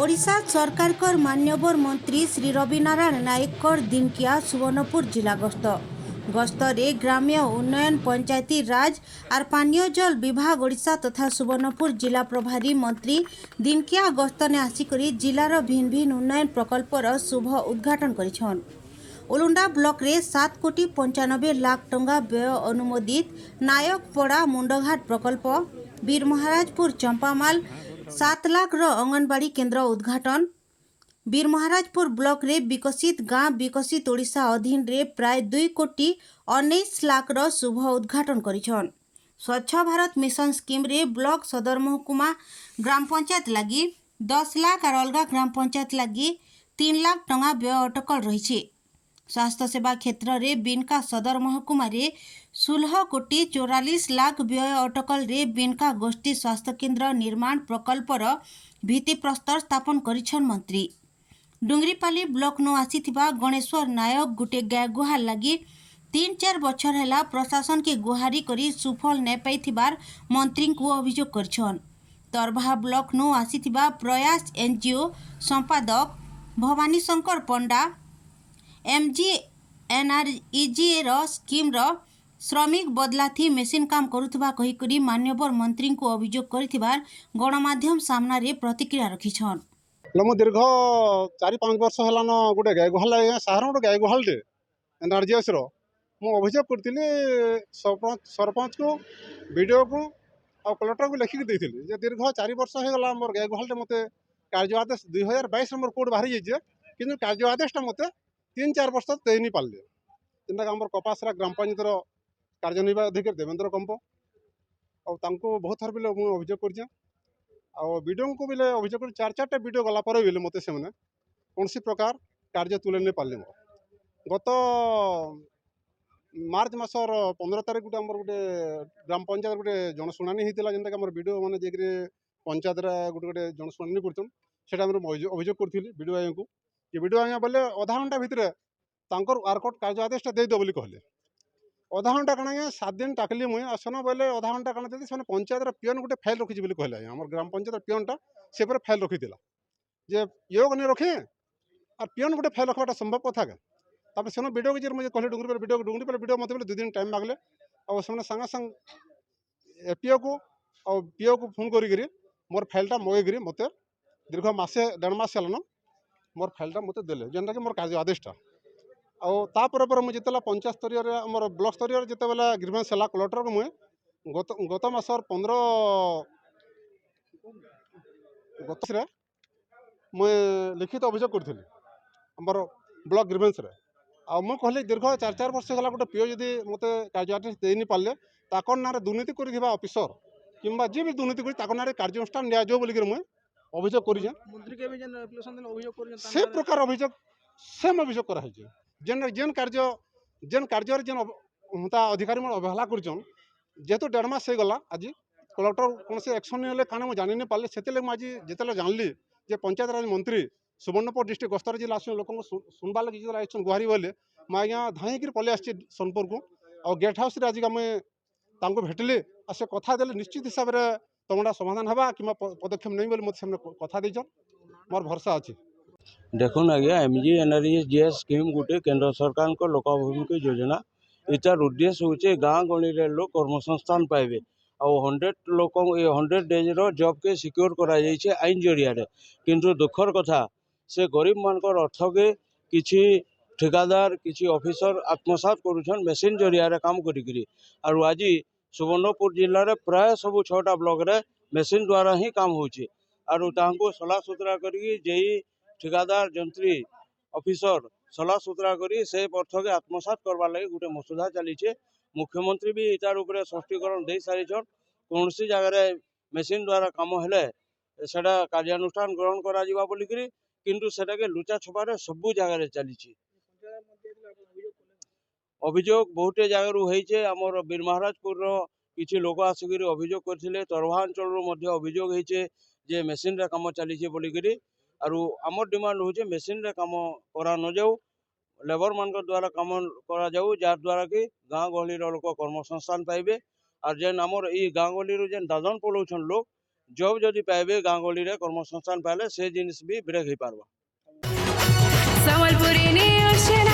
ओडिशा सरकार कर मान्यवर मंत्री श्री रविनारायण नायक दिनकिया सुवर्णपुर जिला गस्त रे ग्राम्य उन्नयन पंचायती राज और पानीय जल विभाग ओडिशा तथा सुवर्णपुर जिला प्रभारी मंत्री दिनकिया गस्त ने आसिक जिलार भिन्न भिन्न उन्नयन प्रकल्पर शुभ उद्घाटन करिछन। उलुंडा ब्लॉक रे 7 कोटी 95 लाख टंका व्यय अनुमोदित नायकपड़ा मुंडघाट प्रकल्प, वीर महाराजपुर चंपामाल 7 लाख रो अंगनवाड़ी केन्द्र उद्घाटन, वीर महाराजपुर ब्लॉक रे विकसित गाँव विकसित ओडिशा अधीन रे प्राय 2 कोटी 19 लाख रो शुभ उद्घाटन करिछन। स्वच्छ भारत मिशन स्कीम रे ब्लॉक सदर महकुमा ग्राम पंचायत लगी 10 लाख और अलगा ग्राम पंचायत लगी 3 लाख टंका व्यय अटकल रही। स्वास्थ्य सेवा क्षेत्र रे बिनका सदर महकुमा रे 16 कोटी 44 लाख व्यय अटकल रे बिनका गोष्ठी स्वास्थ्य केन्द्र निर्माण प्रकल्पर भित्तिप्रस्तर स्थापन करिछन मंत्री। डुंगरीपाली ब्लॉक नु आसीथिबा गणेश्वर नायक गुटे गाय गुहार लगी 3-4 बछर हैला प्रशासन के गुहारी करी सुफल ने पाइथिबार मंत्री को अभियोग करछन। तरभा ब्लॉक नु आसीथिबा प्रयास एनजीओ संपादक भवानी शंकर पंडा MGNREGA रो स्कीम रो श्रमिक बदलाथी मेसिन काम करुथबा कहिकरी मान्यवर मंत्री को अभियोग करिथिबार गणमाध्यम सामना रे प्रतिक्रिया रखिछन। मु दीर्घ 4-5 वर्ष हेलान गोटे गाय गुहाल साधारण गोटे गाय गुहालटे एनआरजीएस रो मु अभियोग करथिली सरपंच को वीडियो को और कलेक्टर को लिखिक देथिली जे दीर्घ 4 वर्ष हे गला मोर गाय गुहालटे मते कार्य आदेश 2022 नंबर कोड बाहरी जाइए किंतु कार्य आदेशटा मते 3-4 वर्ष दे नहीं पारे जेनटा आम कपासरा ग्राम पंचायतर कार्यनिर्वाही अधिकारी देवेंद्र कंप और बहुत थर बिले मुझे अभियोग कर वीडियो को बिले अभियोग कर 4-4टा वीडियो गला बिले मत से कौन प्रकार कार्य तुले नहीं पारे। गत मार्च मासर 15 तारीख गोटे गोटे ग्राम पंचायत गोटे जनशुणानी होता है जेनटा वीडियो मैंने जाकि पंचायत गोटे गोटे जनशुणानी कर अभियोग करी वीडियो आई को ये वीडियो आज्ञा बोले अधा घंटा भितर वार्कआउट कार्य आदेश देदेव बोली कहले अधा घंटा कण 7 दिन टाकली मुई आसन बोले अधा घंटा कण देती से पंचायत पीएन गोटे फाइल रखी बोली कहले आम ग्राम पंचायत पीएनटा से फाइल रखी जे योग नहीं रखे और पीएन गोटे फाइल रखा संभव कथा क्या से वीडियो की मुझे कहले डुंगरी पर वीडियो मत 2 दिन टाइम मागले और सागे संग एपीओ को और पीओ को फोन करी मोर फाइलटा मगेकरी मत दीर्घ मासे 1.5 मास चलन मोर फाइलटा मत देले जेनटा कि मोर कार्य आदेशटा आपर मुझे पंचायत स्तरीय मोर ब्लॉक स्तरीय जिते बेला ग्रीवेंस है कलेक्टर को मुझे गत मासर 15 गत मुझे लिखित अभियोग करी आमर ब्लॉक ग्रीवेंस मुझे कहली दीर्घ 4-4 वर्ष है गोटे पीओ जदि मत कार्य आदेश दे नहीं पारे ताकर ना दुर्नीति कर ऑफिसर किंबा जी भी दुर्नीति कर ना कार्यानुष्ठान नियाजो बोलिक मुझे अभियोग कर से प्रकार अभियोग सेम अभियोग कराई जेन जेन कार्य जेन अधिकारी मैं अवहेला करछन जेहेतु 1.5 मास हो गला आज कलेक्टर कौन से एक्शन नहीं कण मुझे जानी नहीं पारे से मुझे जिते जानली जे पंचायत राज मंत्री सुवर्णपुर डिस्ट्रिक्ट गस्तर जिला लोक सुनवा लगे जो गुहारी बोले मैं आज्ञा धाई पलि आसी सोनपुर को और गेट हाउस आज मुझे भेटली और से कथा देले निश्चित हिसाब से तुमटा समाधान हवा कि पदक्षेप नहीं बोली मत कथा देछन मोर भरोसा अच्छी। देखुन आज्ञा MGNREGA स्कीम गोटे केंद्र सरकार को लोकाभिमुखी योजना इतार उद्देश्य होचे गाँ गहली लोग कर्मसंस्थान पाइबे और 100 लोक 100 डेज रो जॉब के सिक्योर करा जाइए आईन जरिया किंतु दुखर कथा से गरीब मानकर अर्थ के किछि ठेकादार किछि ऑफिसर आत्मसात करुछन मेसिन जरिया काम करी और आज सुवर्णपुर जिले में प्राय सब 6टा ब्लॉक रे मेसिन द्वारा ही काम होची और तांको सला सुतरा करी जेई ठेकादार जंत्री ऑफिसर सला सुतरा करी से अर्थ के आत्मसात करवा लगे गोटे मसुदा चली मुख्यमंत्री भी इतार उपरे स्पष्टीकरण दे सारी कौन सी जगह मेसिन द्वारा कम हेले सेटा कार्यानुष्ठान ग्रहण करा जिबा बोली करी किंतु सेटा के लुचा छुपारे सब जगह चली अभियोग बहुत जगार होइछे आमर वीर महाराजपुर किछि लोक आसिक अभियोग करथिले तरभा अंचल अभियोग होइछे जे मेसिन रे काम चली बोली करी और आमर डिमांड होचे मेसिन रे काम करा न जाऊ लेबर मान द्वारा काम करा जाऊ जार द्वारा कि गाँ गहली लोक कर्मसंस्थान पाइबे और जेन आमर ई गाँ गहली जेन दादन पलाउछन लोग जॉब जदि पाइबे गाँ गहली रे कर्मसंस्थान पाइले से जिनिस भी ब्रेक हो पारबा। Sambalpuri news channel.